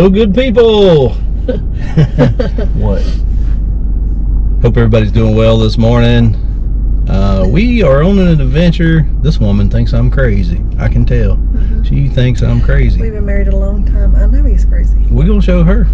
Hello, good people. What? Hope everybody's doing well this morning. We are on an adventure. This woman thinks I'm crazy. I can tell. She thinks I'm crazy. We've been married a long time. I know he's crazy. We're gonna show her.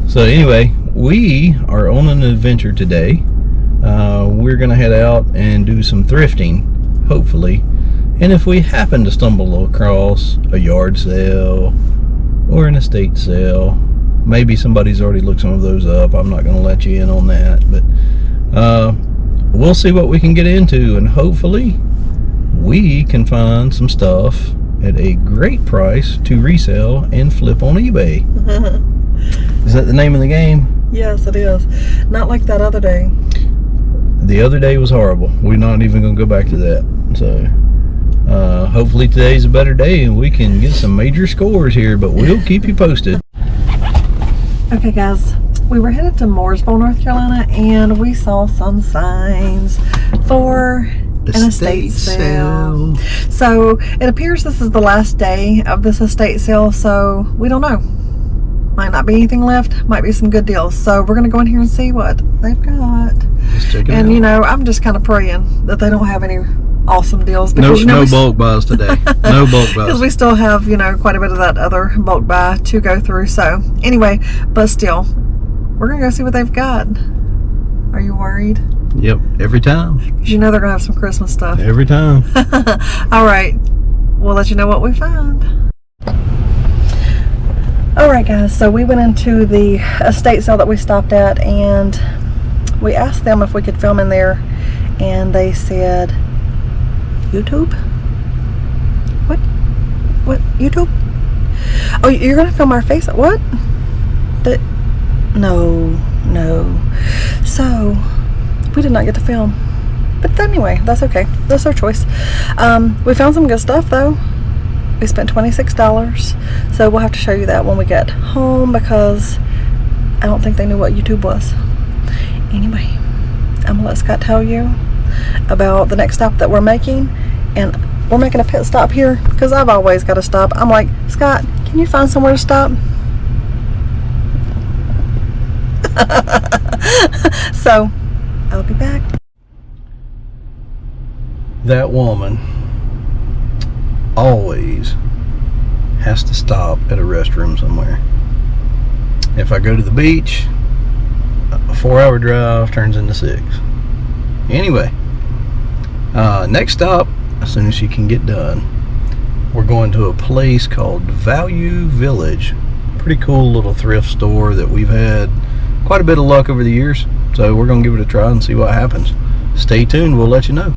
So anyway, we are on an adventure today. We're gonna head out and do some thrifting, hopefully. And if we happen to stumble across a yard sale or an estate sale, maybe somebody's already looked some of those up. I'm not gonna let you in on that, but we'll see what we can get into, and hopefully we can find some stuff at a great price to resell and flip on eBay. Is that the name of the game? Yes, it is. Not like that other day. The other day was horrible. We're not even gonna go back to that. So hopefully today's a better day and we can get some major scores here, but we'll keep you posted. Okay guys, we were headed to Mooresville, North Carolina, and we saw some signs for an estate sale. So it appears this is the last day of this estate sale, so we don't know. Might not be anything left, might be some good deals. So we're gonna go in here and see what they've got. Let's check it out. And you know, I'm just kind of praying that they don't have any awesome deals, No, because no bulk buys today. No bulk buys. Because we still have, you know, quite a bit of that other bulk buy to go through. So anyway, but still, we're gonna go see what they've got. Are you worried? Yep, every time. Because you know they're gonna have some Christmas stuff. Every time. All right, we'll let you know what we find. All right guys, so we went into the estate sale that we stopped at, and we asked them if we could film in there, and they said, YouTube? What? YouTube? Oh, you're gonna film our face? What? No. So, we did not get to film. But anyway, that's okay. That's our choice. We found some good stuff though. We spent $26. So we'll have to show you that when we get home, because I don't think they knew what YouTube was. Anyway, I'm gonna let Scott tell you about the next stop that we're making, and we're making a pit stop here because I've always got to stop. I'm like, Scott, can you find somewhere to stop? So I'll be back. That woman always has to stop at a restroom somewhere. If I go to the beach, a 4-hour drive turns into 6. Anyway, next stop, as soon as she can get done, we're going to a place called Value Village. Pretty cool little thrift store that we've had quite a bit of luck over the years, so we're gonna give it a try and see what happens. Stay tuned, we'll let you know.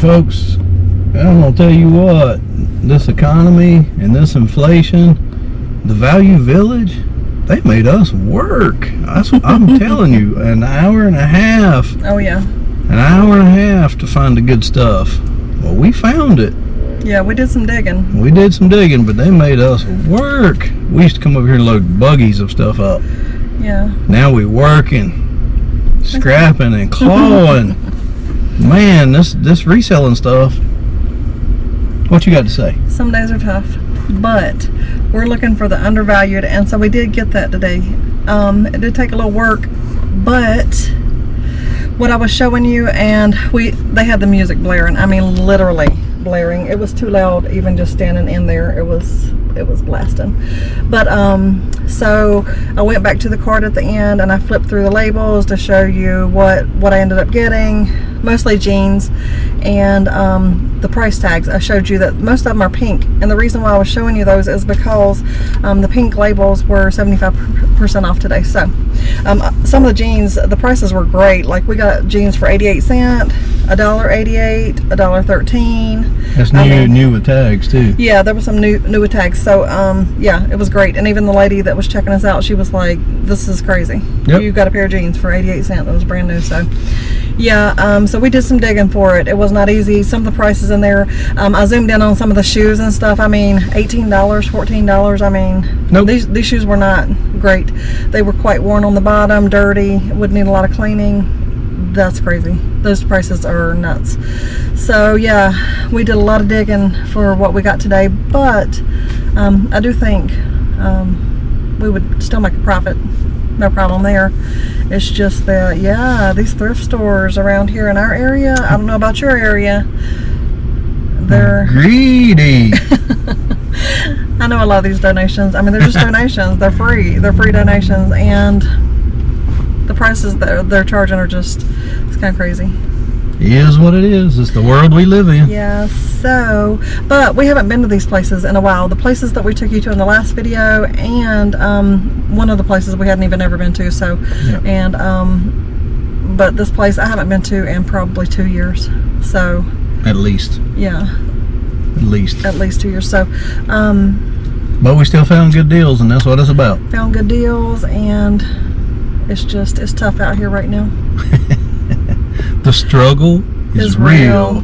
folks, I'm gonna tell you what, this economy and this inflation, the Value Village, they made us work. I'm telling you, an hour and a half. Oh yeah. An hour and a half to find the good stuff. Well, we found it. Yeah, we did some digging. We did some digging, but they made us work. We used to come over here and load buggies of stuff up. Yeah. Now we working, scrapping and clawing. Man, this reselling stuff. What you got to say? Some days are tough, but we're looking for the undervalued, and so we did get that today. It did take a little work, but what I was showing you, and they had the music blaring. I mean, literally blaring. It was too loud even just standing in there. It was blasting. But so I went back to the cart at the end and I flipped through the labels to show you what I ended up getting, mostly jeans, and the price tags. I showed you that most of them are pink, and the reason why I was showing you those is because the pink labels were 75% off today. So some of the jeans, the prices were great. Like we got jeans for 88 cents, $1.88, $1.13. That's new with tags too. Yeah, there was some new with tags. So yeah, it was great. And even the lady that was checking us out, she was like, "This is crazy. Yep. You got a pair of jeans for 88 cents that was brand new." So yeah, so we did some digging for it. It was not easy. Some of the prices in there, I zoomed in on some of the shoes and stuff. I mean, $18, $14. I mean, nope. These shoes were not great. They were quite worn on the bottom, dirty, would need a lot of cleaning. That's crazy. Those prices are nuts. So yeah, we did a lot of digging for what we got today, but I do think we would still make a profit. No problem there. It's just that, yeah, these thrift stores around here in our area, I don't know about your area, they're greedy. I know a lot of these donations, I mean, they're just donations. They're free donations, and the prices that they're charging are just, it's kind of crazy. It is what it is. It's the world we live in. Yeah, so, but we haven't been to these places in a while. The places that we took you to in the last video, and one of the places we hadn't even ever been to, so, yeah. And, but this place I haven't been to in probably 2 years, so. At least. Yeah. At least 2 years, so. But we still found good deals, and that's what it's about. Found good deals, and it's tough out here right now. The struggle is real.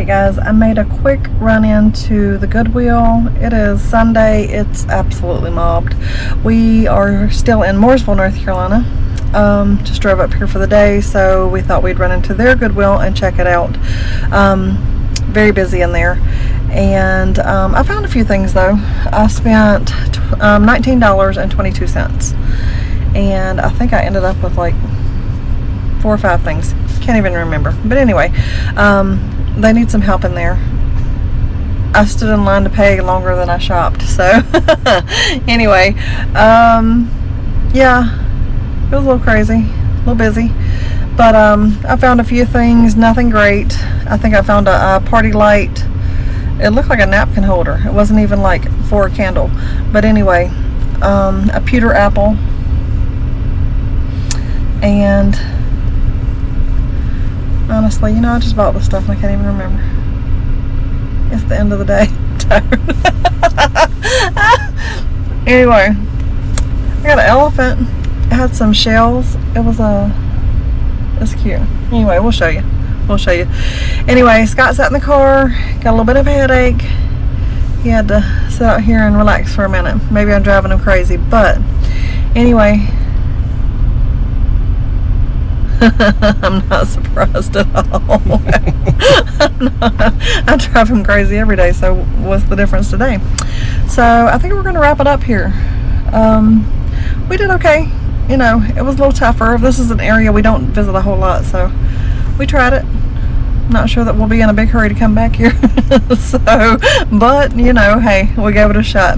Alright guys, I made a quick run into the Goodwill. It is Sunday. It's absolutely mobbed. We are still in Mooresville, North Carolina. Just drove up here for the day, so we thought we'd run into their Goodwill and check it out. Very busy in there. And I found a few things though. I spent $19.22. And I think I ended up with like 4 or 5 things. Can't even remember. But anyway, they need some help in there. I stood in line to pay longer than I shopped. So anyway, yeah, it was a little crazy, a little busy. But I found a few things, nothing great. I think I found a party light. It looked like a napkin holder. It wasn't even like for a candle. But anyway, a pewter apple. And honestly, you know, I just bought this stuff and I can't even remember. It's the end of the day. I'm tired. Anyway, I got an elephant. It had some shells. It's cute. Anyway, we'll show you. Anyway, Scott sat in the car, got a little bit of a headache. He had to sit out here and relax for a minute. Maybe I'm driving him crazy, but anyway, I'm not surprised at all. I drive him crazy every day, so what's the difference today? So I think we're going to wrap it up here. We did okay. You know, it was a little tougher. This is an area we don't visit a whole lot, so we tried it. Not sure that we'll be in a big hurry to come back here. So, but you know, hey, we gave it a shot.